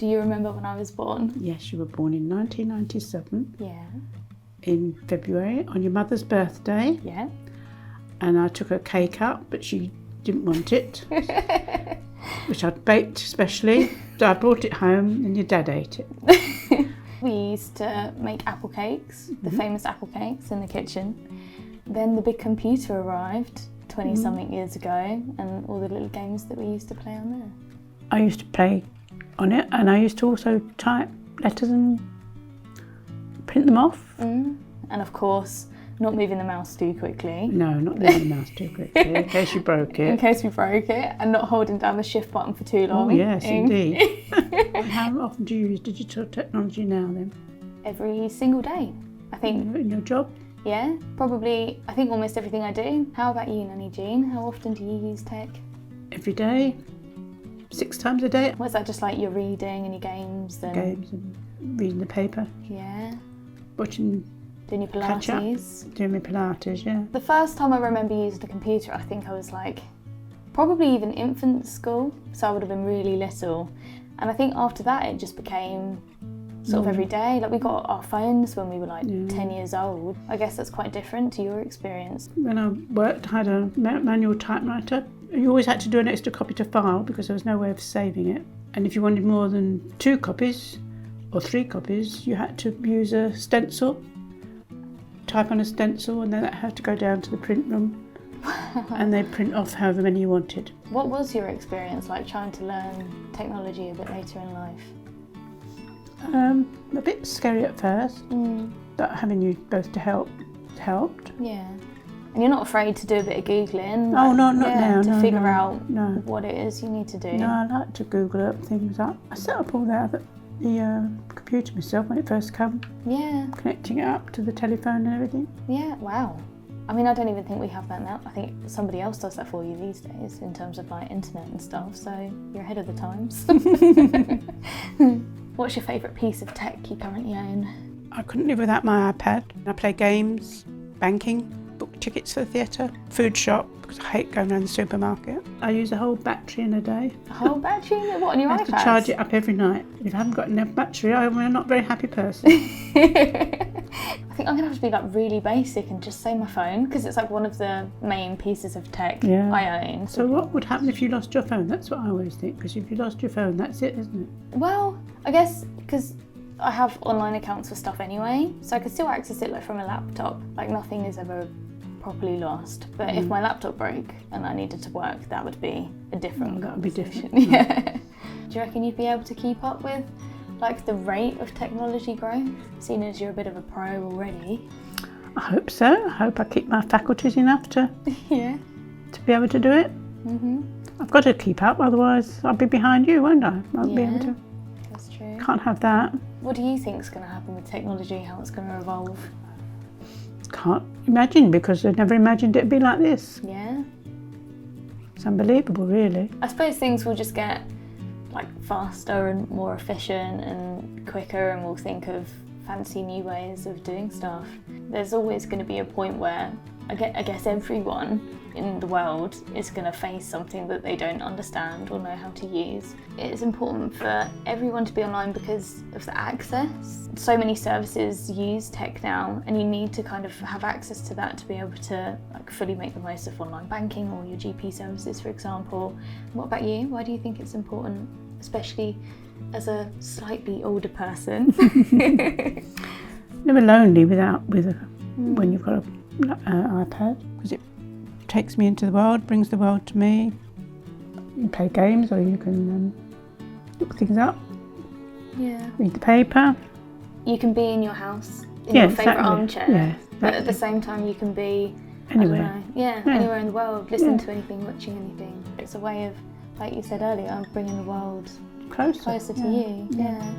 Do you remember when I was born? Yes, you were born in 1997. Yeah. In February, on your mother's birthday. Yeah. And I took her cake up, but she didn't want it, which I'd baked specially. So I brought it home and your dad ate it. We used to make apple cakes, the famous apple cakes in the kitchen. Then the big computer arrived 20-something years ago, and all the little games that we used to play on there. I used to play on it, and I used to also type letters and print them off. And of course, not moving the mouse too quickly. No, not moving the mouse too quickly, in case you broke it. In case we broke it, and not holding down the shift button for too long. Oh yes, indeed. How often do you use digital technology now then? Every single day, I think. In your job? Yeah, probably, I think almost everything I do. How about you, Nanny Jean? How often do you use tech? Every day, 6 times a day. Was that just like your reading and your games? And... Games and reading the paper. Yeah. Watching. Doing your Pilates. Doing my Pilates, yeah. The first time I remember using a computer, I think I was like, probably even infant school, so I would have been really little. And I think after that it just became sort of every day. Like we got our phones when we were like 10 years old. I guess that's quite different to your experience. When I worked, I had a manual typewriter. You always had to do an extra copy to file because there was no way of saving it. And if you wanted more than 2 copies or 3 copies, you had to use a stencil, type on a stencil, and then that had to go down to the print room and they print off however many you wanted. What was your experience like trying to learn technology a bit later in life? A bit scary at first, but having you both to help helped. Yeah. And you're not afraid to do a bit of Googling? Like, oh, not now. To figure out no. what it is you need to do? No, I like to Google up things up. I set up all the computer myself when it first came. Yeah. Connecting it up to the telephone and everything. Yeah, wow. I mean, I don't even think we have that now. I think somebody else does that for you these days in terms of like internet and stuff, so you're ahead of the times. What's your favourite piece of tech you currently own? I couldn't live without my iPad. I play games, banking, book tickets for the theatre, food shop, because I hate going around the supermarket. I use a whole battery in a day. A whole battery? What, on your iPad? I have to charge it up every night. If I haven't got enough battery, I'm not a very happy person. I think I'm going to have to be like really basic and just say my phone, because it's like one of the main pieces of tech I own. So what would happen if you lost your phone? That's what I always think, because if you lost your phone, that's it, isn't it? Well, I guess because I have online accounts for stuff anyway, so I could still access it like from a laptop. Like nothing is ever properly lost. But if my laptop broke and I needed to work, that would be a different that would be different. Yeah. Do you reckon you'd be able to keep up with like the rate of technology growth, seeing as you're a bit of a pro already? I hope so. I hope I keep my faculties enough to be able to do it. I've got to keep up, otherwise I'll be behind you, won't I? I'll be able to. That's true. Can't have that. What do you think is going to happen with technology, how it's going to evolve? Can't imagine, because I never imagined it'd be like this. Yeah. It's unbelievable, really. I suppose things will just get like faster and more efficient and quicker, and we'll think of fancy new ways of doing stuff. There's always going to be a point where I guess everyone in the world is going to face something that they don't understand or know how to use. It's important for everyone to be online because of the access. So many services use tech now, and you need to kind of have access to that to be able to like fully make the most of online banking or your GP services, for example. What about you? Why do you think it's important, especially as a slightly older person? Never lonely when you've got an iPad, because it takes me into the world, brings the world to me. You can play games, or you can look things up, read the paper. You can be in your house, in your favourite armchair, but at the same time you can be anywhere. Anywhere in the world, listen to anything, watching anything. It's a way of, like you said earlier, bringing the world closer to you. Yeah.